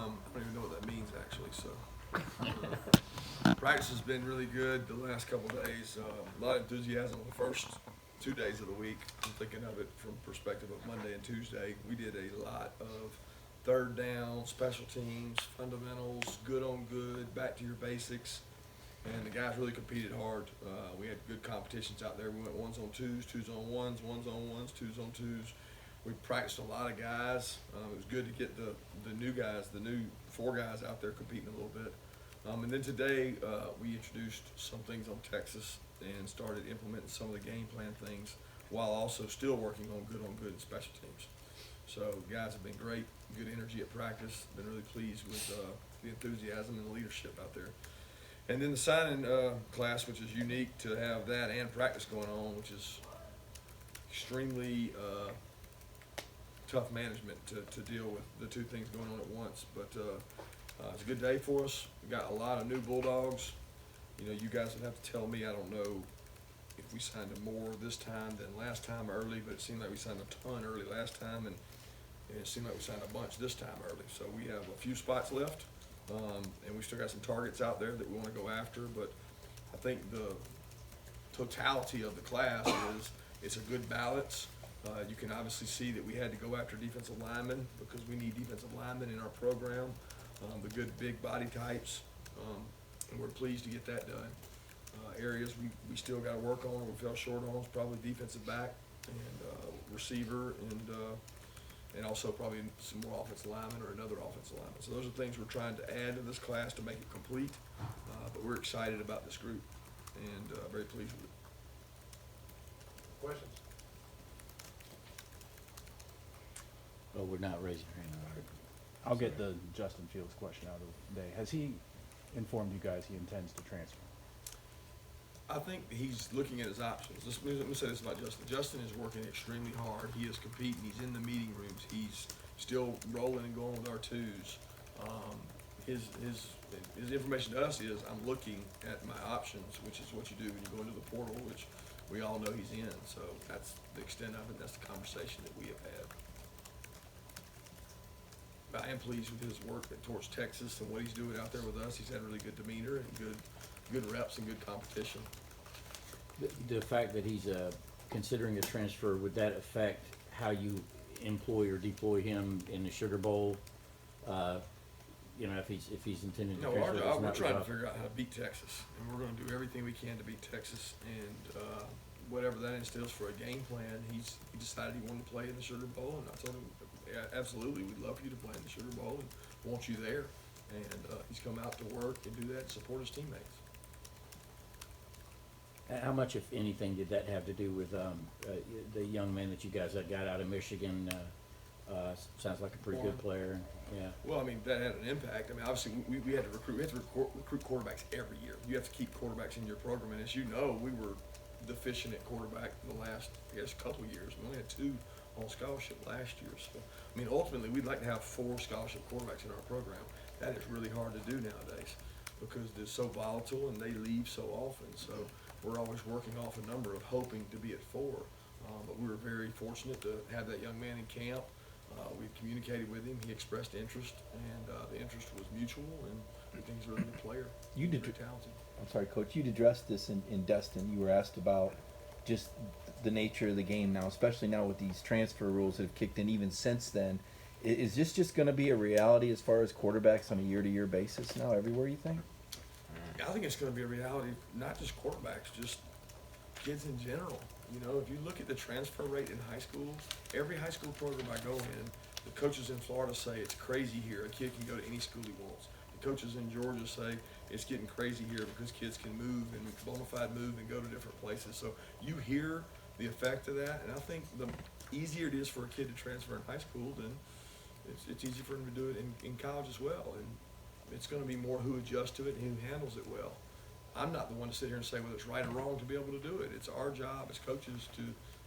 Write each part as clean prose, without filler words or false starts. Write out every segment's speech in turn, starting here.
I don't even know what that means actually. So practice has been really good the last couple of days. A lot of enthusiasm the first 2 days of the week. I'm thinking of it from perspective of Monday and Tuesday. We did a lot of third down, special teams, fundamentals, good on good, back to your basics. And the guys really competed hard. We had good competitions out there. We went ones on twos, twos on ones on ones, twos on twos. We practiced a lot of guys. It was good to get the new guys, the new four guys out there competing a little bit. And then today we introduced some things on Texas and started implementing some of the game plan things while also still working on good and special teams. So the guys have been great, good energy at practice. Been really pleased with the enthusiasm and the leadership out there. And then the signing class, which is unique to have that and practice going on, which is extremely tough management to deal with the two things going on at once. But it's a good day for us. We got a lot of new Bulldogs. You know, you guys would have to tell me. I don't know if we signed more this time than last time early, but it seemed like we signed a ton early last time, and it seemed like we signed a bunch this time early. So we have a few spots left. And we still got some targets out there that we want to go after, but I think the totality of the class is it's a good balance. You can obviously see that we had to go after defensive linemen because we need defensive linemen in our program, the good big body types, and we're pleased to get that done. Areas we still got to work on, we fell short on, is probably defensive back and receiver and also probably some more offensive linemen or another offensive lineman. So those are things we're trying to add to this class to make it complete. But we're excited about this group and very pleased with it. Questions? Oh, we're not raising our hand. I'll get the Justin Fields question out of the day. Has he informed you guys he intends to transfer? I think he's looking at his options. Let me say this about Justin. Justin is working extremely hard. He is competing. He's in the meeting rooms. He's still rolling and going with our twos. His information to us is I'm looking at my options, which is what you do when you go into the portal, which we all know he's in. So that's the extent of it. That's the conversation that we have had. But I am pleased with his work towards Texas and what he's doing out there with us. He's had really good demeanor and good reps and good competition. The fact that he's considering a transfer, would that affect how you employ or deploy him in the Sugar Bowl? You know, if he's intending to No, transfer. our that's job, we're not trying to about- figure out how to beat Texas, and we're going to do everything we can to beat Texas. And whatever that instills for a game plan, he decided he wanted to play in the Sugar Bowl, and I told him, yeah, absolutely, we'd love for you to play in the Sugar Bowl and want you there. And he's come out to work and do that and support his teammates. How much, if anything, did that have to do with the young man that you guys got out of Michigan? Sounds like a pretty good player. Yeah. Well, I mean, that had an impact. I mean, obviously, we had to recruit. We have to recruit quarterbacks every year. You have to keep quarterbacks in your program. And as you know, we were deficient at quarterback the last, I guess, couple of years. We only had 2 on scholarship last year. So, I mean, ultimately, we'd like to have 4 scholarship quarterbacks in our program. That is really hard to do nowadays because they're so volatile and they leave so often. So we're always working off a number of hoping to be at 4. But we were very fortunate to have that young man in camp. We communicated with him. He expressed interest, and the interest was mutual, and I think he's a really good player. You did. Very talented. I'm sorry, Coach. You'd addressed this in Destin. You were asked about just the nature of the game now, especially now with these transfer rules that have kicked in even since then. Is this just going to be a reality as far as quarterbacks on a year-to-year basis now everywhere, you think? Yeah, I think it's going to be a reality, not just quarterbacks, just kids in general. You know, if you look at the transfer rate in high school, every high school program I go in, the coaches in Florida say it's crazy here. A kid can go to any school he wants. The coaches in Georgia say it's getting crazy here because kids can move and bona fide move and go to different places. So you hear the effect of that, and I think the easier it is for a kid to transfer in high school, then it's easy for him to do it in college as well. And it's going to be more who adjusts to it and who handles it well. I'm not the one to sit here and say whether it's right or wrong to be able to do it. It's our job as coaches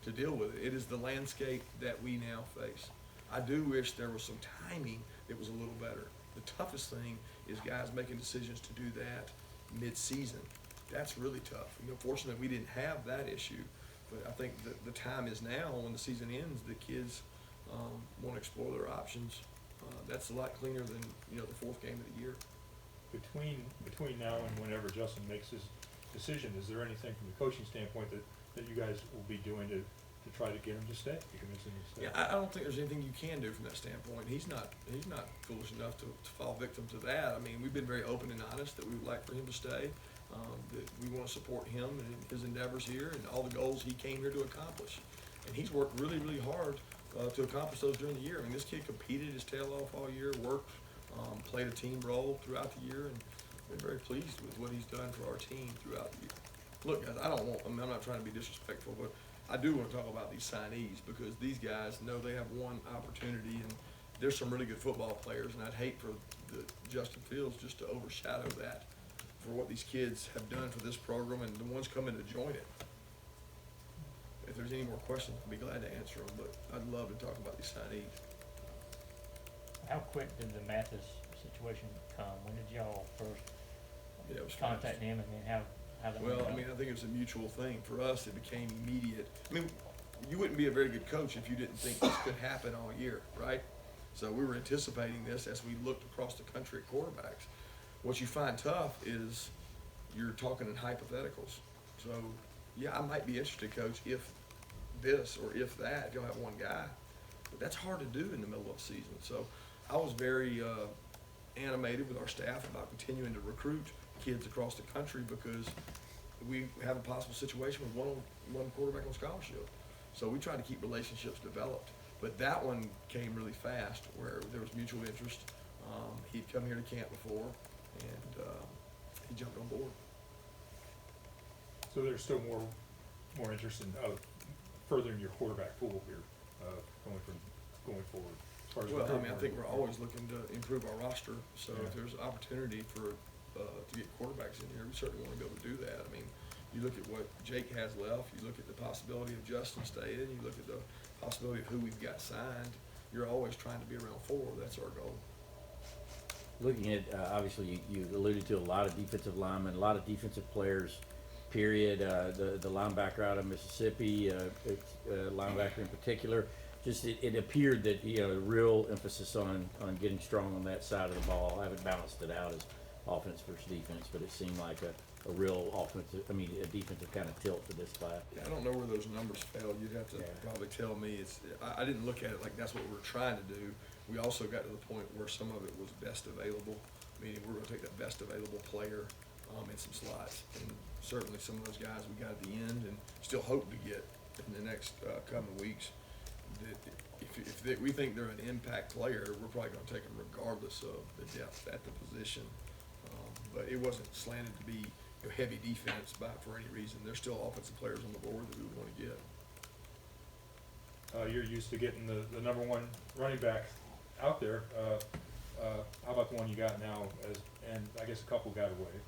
to deal with it. It is the landscape that we now face. I do wish there was some timing that was a little better. The toughest thing is guys making decisions to do that mid-season. That's really tough. You know, fortunately, we didn't have that issue. But I think the time is now when the season ends, the kids want to explore their options That's a lot cleaner than, the fourth game of the year. Between now and whenever Justin makes his decision, is there anything from the coaching standpoint that you guys will be doing to try to get him to stay, to convince him to stay? Yeah, I don't think there's anything you can do from that standpoint. He's not foolish enough to fall victim to that. I mean, we've been very open and honest that we would like for him to stay, that we want to support him and his endeavors here and all the goals he came here to accomplish. And he's worked really, really hard to accomplish those during the year. I mean, this kid competed his tail off all year, worked, played a team role throughout the year, and been very pleased with what he's done for our team throughout the year. Look, guys, I'm not trying to be disrespectful, but I do want to talk about these signees because these guys know they have one opportunity, and there's some really good football players, and I'd hate for the Justin Fields just to overshadow that for what these kids have done for this program and the ones coming to join it. If there's any more questions, I'd be glad to answer them, but I'd love to talk about these signees. How quick did the Mathis situation come? When did y'all first Yeah, it was contact fast. him, and then how that Well, went I down? mean, I think it was a mutual thing. For us, it became immediate. I mean, you wouldn't be a very good coach if you didn't think this could happen all year, right? So we were anticipating this as we looked across the country at quarterbacks. What you find tough is you're talking in hypotheticals. So, yeah, I might be interested, Coach, if this or if that, if you'll have one guy. But that's hard to do in the middle of the season. So I was very animated with our staff about continuing to recruit kids across the country because we have a possible situation with one quarterback on scholarship. So we try to keep relationships developed. But that one came really fast where there was mutual interest. He'd come here to camp before, and he jumped on board. So there's still more interest in furthering your quarterback pool here, going forward. As far as Well, I mean, I recruitment. think we're always looking to improve our roster, so Yeah. if there's opportunity for, to get quarterbacks in here, we certainly wanna be able to do that. I mean, you look at what Jake has left, you look at the possibility of Justin staying, you look at the possibility of who we've got signed, you're always trying to be around 4, that's our goal. Looking at, obviously, you alluded to a lot of defensive linemen, a lot of defensive players, period. The linebacker out of Mississippi, linebacker in particular, just it appeared that, real emphasis on getting strong on that side of the ball. I haven't balanced it out as offense versus defense, but it seemed like a real a defensive kind of tilt to this class. Yeah, I don't know where those numbers fell, you'd have to Yeah. probably tell me, I didn't look at it like that's what we're trying to do. We also got to the point where some of it was best available, meaning we're gonna take the best available player, in some slots. And certainly some of those guys we got at the end and still hope to get in the next, coming weeks. That if we think they're an impact player, we're probably gonna take them regardless of the depth at the position. But it wasn't slanted to be heavy defense for any reason. There's still offensive players on the board that we would wanna get. You're used to getting the number one running back out there. How about the one you got now? And I guess a couple got away.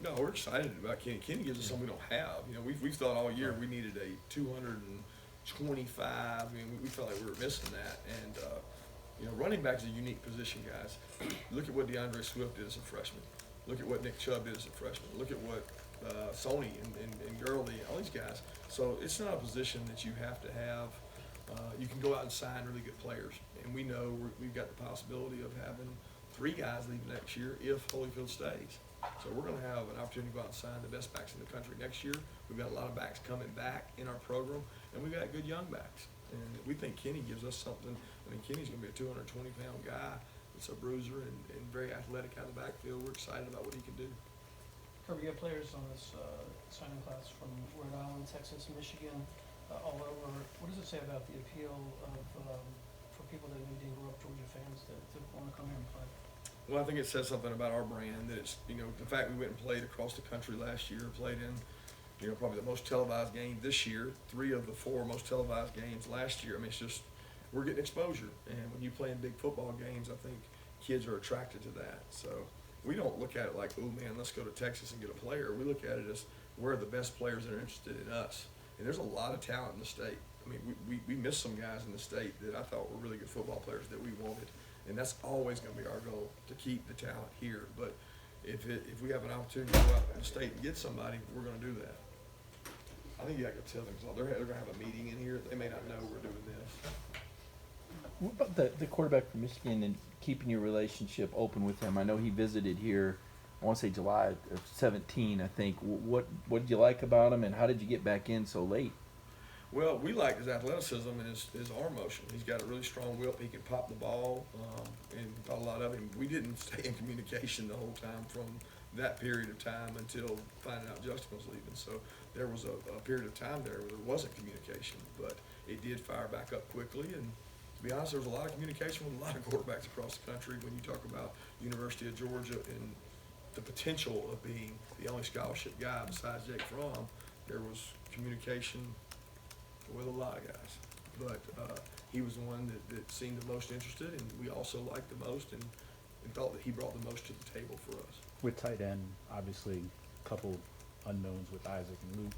No, we're excited about Kenny. Kenny gives us something we don't have. We've thought all year we needed a 225. I mean, we felt like we were missing that. And, running back's a unique position, guys. Look at what DeAndre Swift did as a freshman. Look at what Nick Chubb did as a freshman. Look at what Sony and Gurley, all these guys. So it's not a position that you have to have. You can go out and sign really good players. And we know we've got the possibility of having 3 guys leave next year if Holyfield stays. So we're gonna have an opportunity to go out and sign the best backs in the country next year. We've got a lot of backs coming back in our program, and we've got good young backs. And we think Kenny gives us something. I mean, Kenny's gonna be a 220-pound guy. It's a bruiser and very athletic out of the backfield. We're excited about what he can do. Kirby, you have players on this signing class from Rhode Island, Texas, Michigan, all over. What does it say about the appeal of for people that maybe didn't grow up Georgia fans to want to come here and play? Well, I think it says something about our brand, that it's, the fact we went and played across the country last year, played in, probably the most televised game this year, 3 of the 4 most televised games last year. I mean, it's just, we're getting exposure. And when you play in big football games, I think kids are attracted to that. So we don't look at it like, oh man, let's go to Texas and get a player. We look at it as, where are the best players that are interested in us? And there's a lot of talent in the state. I mean, we missed some guys in the state that I thought were really good football players that we wanted. And that's always gonna be our goal, to keep the talent here. But if we have an opportunity to go out in the state and get somebody, we're gonna do that. I think you have to tell them, they're gonna have a meeting in here, they may not know we're doing this. What about the quarterback from Michigan and keeping your relationship open with him? I know he visited here, I want to say July of 17, I think. What did you like about him, and how did you get back in so late? Well, we like his athleticism and his arm motion. He's got a really strong whip. He can pop the ball, and thought a lot of him. We didn't stay in communication the whole time from that period of time until finding out Justin was leaving. So there was a period of time there where there wasn't communication, but it did fire back up quickly. And to be honest, there was a lot of communication with a lot of quarterbacks across the country when you talk about University of Georgia and the potential of being the only scholarship guy besides Jake Fromm. There was communication with a lot of guys, but he was the one that seemed the most interested, and we also liked the most, and thought that he brought the most to the table for us. With tight end, obviously, a couple unknowns with Isaac and Luke,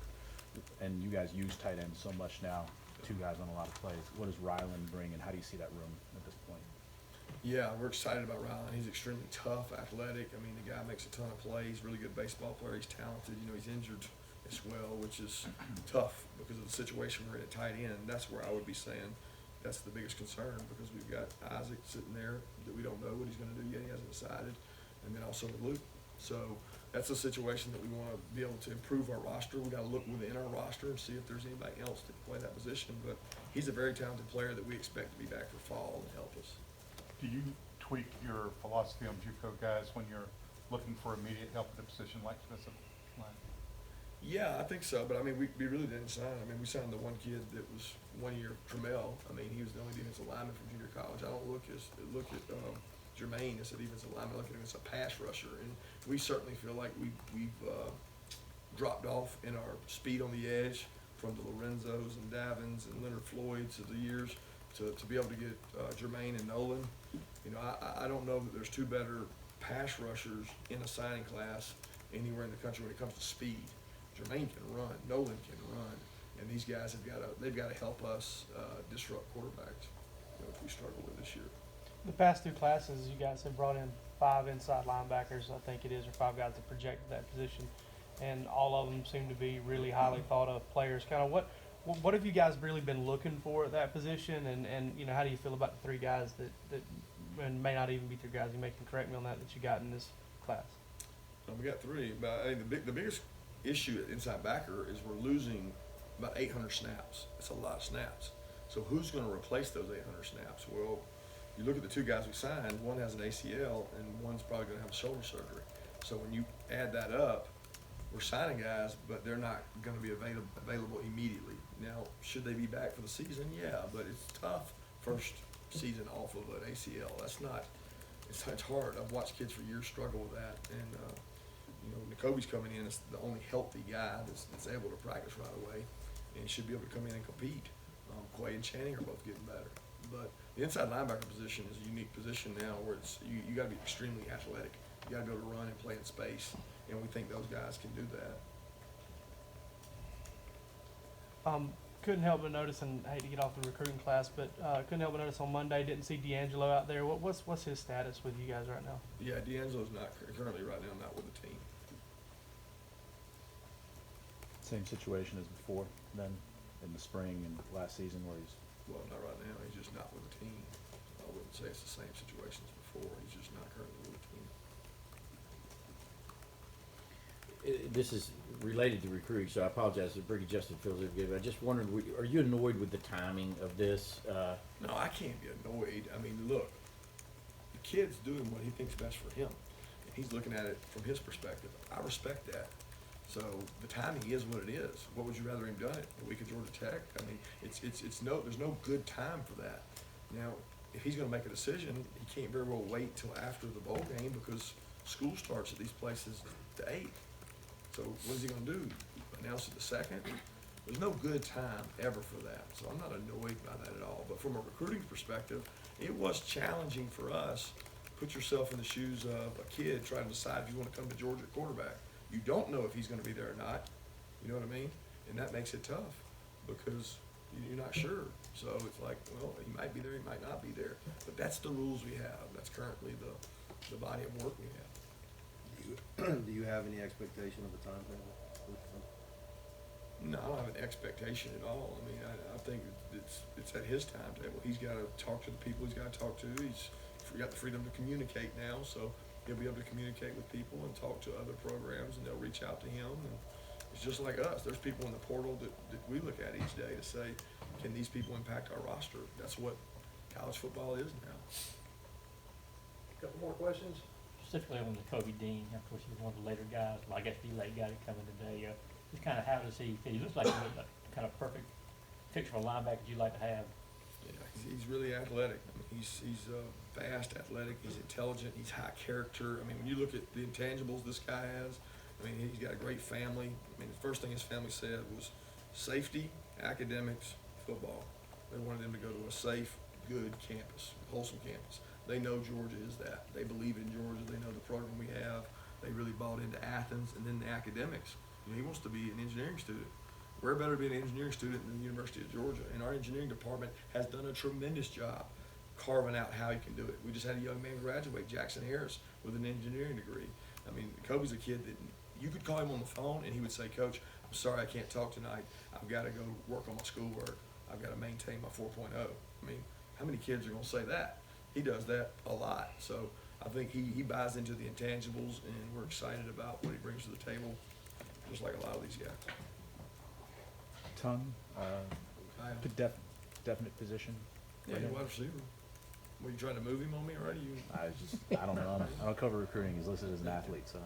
and you guys use tight end so much now, two guys on a lot of plays. What does Ryland bring, and how do you see that room at this point? Yeah, we're excited about Rylan. He's extremely tough, athletic. I mean, the guy makes a ton of plays, really good baseball player. He's talented. You know, he's injured as well, which is tough because of the situation we're in at tight end. That's where I would be saying that's the biggest concern, because we've got Isaac sitting there that we don't know what he's going to do yet. He hasn't decided. And then also with Luke. So that's a situation that we want to be able to improve our roster. We got to look within our roster and see if there's anybody else that can play that position. But he's a very talented player that we expect to be back for fall and help us. Do you tweak your philosophy on JUCO guys when you're looking for immediate help at a position like defensive line? Yeah, I think so, but I mean, we really didn't sign. I mean, we signed the one kid that was 1 year, Trammell. I mean, he was the only defensive lineman from junior college. I don't look at Jermaine as a defensive lineman. I look at him as a pass rusher, and we certainly feel like we've dropped off in our speed on the edge from the Lorenzos and Davins and Leonard Floyds of the years to be able to get Jermaine and Nolan. You know, I don't know that there's two better pass rushers in a signing class anywhere in the country when it comes to speed. Jermaine can run, Nolan can run, and these guys they've got to help us disrupt quarterbacks, which we struggle with this year. The past two classes, you guys have brought in 5 inside linebackers, I think it is, or 5 guys that project that position, and all of them seem to be really highly thought of players. Kind of what have you guys really been looking for at that position, and you know, how do you feel about the 3 guys that and may not even be 3 guys, you may can correct me on that you got in this class? We got 3, but I mean, the biggest issue at inside backer is we're losing about 800 snaps. That's a lot of snaps. So who's going to replace those 800 snaps? Well, you look at the 2 guys we signed, one has an ACL and one's probably going to have shoulder surgery. So when you add that up, we're signing guys, but they're not going to be available immediately. Now, should they be back for the season? Yeah, but it's tough first season off of an ACL. It's hard. I've watched kids for years struggle with that, and you know, Nakobe's coming in as the only healthy guy that's able to practice right away, and should be able to come in and compete. Quay and Channing are both getting better, but the inside linebacker position is a unique position now where you got to be extremely athletic. You got to be able to run and play in space, and we think those guys can do that. Couldn't help but notice, and I hate to get off the recruiting class, but couldn't help but notice on Monday, didn't see D'Angelo out there. What's his status with you guys right now? Yeah, D'Angelo's not currently right now not with the team. Same situation as before, then, in the spring and last season where he's... Well, not right now. He's just not with the team. I wouldn't say it's the same situation as before. He's just not currently with the team. This is related to recruiting, so I apologize if Briggy Justin feels it. I just wondered, are you annoyed with the timing of this? No, I can't be annoyed. I mean, look, the kid's doing what he thinks best for him, and he's looking at it from his perspective. I respect that. So the timing is what it is. What would you rather him done it the week of Georgia Tech? I mean, there's no good time for that. Now, if he's going to make a decision, he can't very well wait till after the bowl game because school starts at these places the 8th. So what is he going to do? Announce it the 2nd? There's no good time ever for that. So I'm not annoyed by that at all. But from a recruiting perspective, it was challenging for us. Put yourself in the shoes of a kid trying to decide if you want to come to Georgia at quarterback. You don't know if he's going to be there or not. You know what I mean? And that makes it tough because you're not sure. So it's like, well, he might be there, he might not be there. But that's the rules we have. That's currently the body of work we have. Do you have any expectation of a timetable? No, I don't have an expectation at all. I mean, I think it's at his timetable. He's got to talk to the people he's got to talk to. He's got the freedom to communicate now, so he'll be able to communicate with people and talk to other programs, and they'll reach out to him. And it's just like us. There's people in the portal that we look at each day to say, can these people impact our roster? That's what college football is now. Couple more questions? Specifically on the Kobe Dean, of course, he was one of the later guys, well, I guess the late guy to come in today. Just kind of how does he fit? He looks like a kind of perfect picture of a linebacker you'd like to have. Yeah, he's really athletic. I mean, he's fast, athletic. He's intelligent. He's high character. I mean, when you look at the intangibles this guy has, I mean, he's got a great family. I mean, the first thing his family said was safety, academics, football. They wanted him to go to a safe, good campus, wholesome campus. They know Georgia is that. They believe in Georgia. They know the program we have. They really bought into Athens, and then the academics. You know, he wants to be an engineering student. Where better to be an engineering student than the University of Georgia? And our engineering department has done a tremendous job carving out how you can do it. We just had a young man graduate, Jackson Harris, with an engineering degree. I mean, Kobe's a kid that you could call him on the phone and he would say, Coach, I'm sorry I can't talk tonight. I've got to go work on my schoolwork. I've got to maintain my 4.0. I mean, how many kids are going to say that? He does that a lot. So I think he buys into the intangibles, and we're excited about what he brings to the table, just like a lot of these guys. Tongue, definite position. Yeah, he's a wide receiver. Were you trying to move him on me already? I don't know. I don't cover recruiting. He's listed as an athlete, so.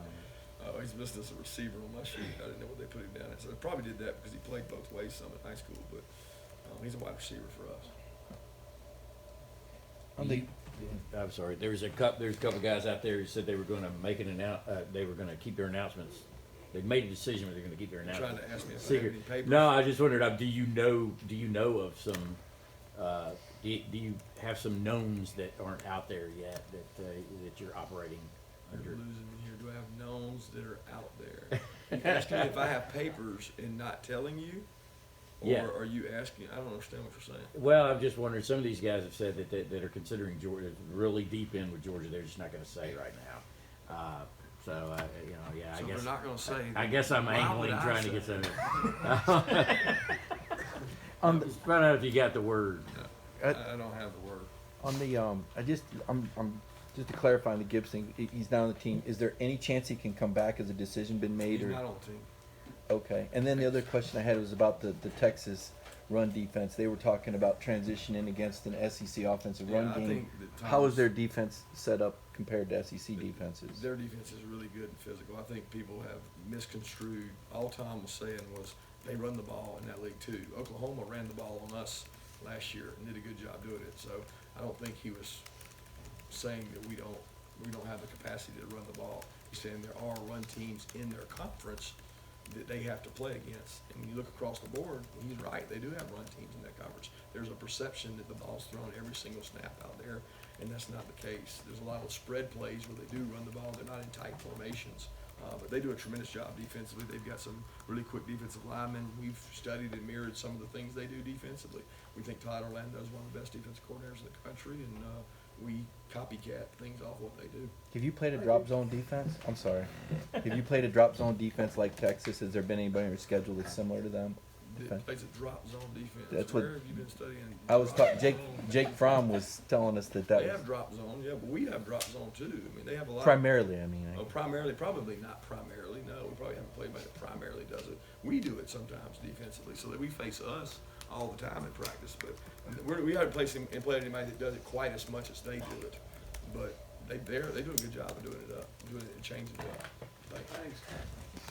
Oh, he's listed as a receiver on my sheet. I didn't know what they put him down as. So they probably did that because he played both ways some in high school, but he's a wide receiver for us. I'm sorry, there's a couple guys out there who said they were gonna make they were gonna keep their announcements. They made a decision where they're gonna keep their You're announcements. trying to ask me if I have secret. any papers? No, I just wondered, do you know of some, do you have some knowns that aren't out there yet that you're operating You're under? losing me here. Do I have knowns that are out there? You asking me if I have papers and not telling you? Or Yeah. are you asking, I don't understand what you're saying. Well, I'm just wondering, some of these guys have said that are considering Georgia, really deep in with Georgia, they're just not gonna say right now. So, you know, yeah, I So guess. they're not gonna say. I guess I'm Why would angling, I trying to say? get some. Just find out if you got the word. I don't have the word. On the I'm just to clarify on the Gibson, he's not on the team. Is there any chance he can come back? Has a decision been made? He's Or not on the team. okay. And then the other question I had was about the Texas run defense. They were talking about transitioning against an SEC offensive run Yeah, I game. think that How is Thomas- their defense set up compared to SEC defenses? Their defense is really good and physical. I think people have misconstrued. All Tom was saying was they run the ball in that league too. Oklahoma ran the ball on us last year and did a good job doing it. So I don't think he was saying that we don't have the capacity to run the ball. He's saying there are run teams in their conference that they have to play against. And when you look across the board, he's right. They do have run teams in that conference. There's a perception that the ball's thrown every single snap out there, and that's not the case. There's a lot of spread plays where they do run the ball. They're not in tight formations. But they do a tremendous job defensively. They've got some really quick defensive linemen. We've studied and mirrored some of the things they do defensively. We think Todd Orlando is one of the best defensive coordinators in the country, and we copycat things off what they do. Have you played a drop zone defense? I'm sorry. Have you played a drop zone defense like Texas? Has there been anybody on your schedule that's similar to them? Okay. It's a drop zone defense. That's Where what- have you been studying? I was drop talking. zone? Jake Fromm was telling us that They was have drop zone, yeah, but we have drop zone too. I mean, they have a lot. primarily. I mean, Oh, primarily, probably not primarily. No, we probably haven't played anybody that primarily does it. We do it sometimes defensively, so that we face us all the time in practice. But we haven't played anybody that does it quite as much as they do it. But they do a good job of doing it and changing it up.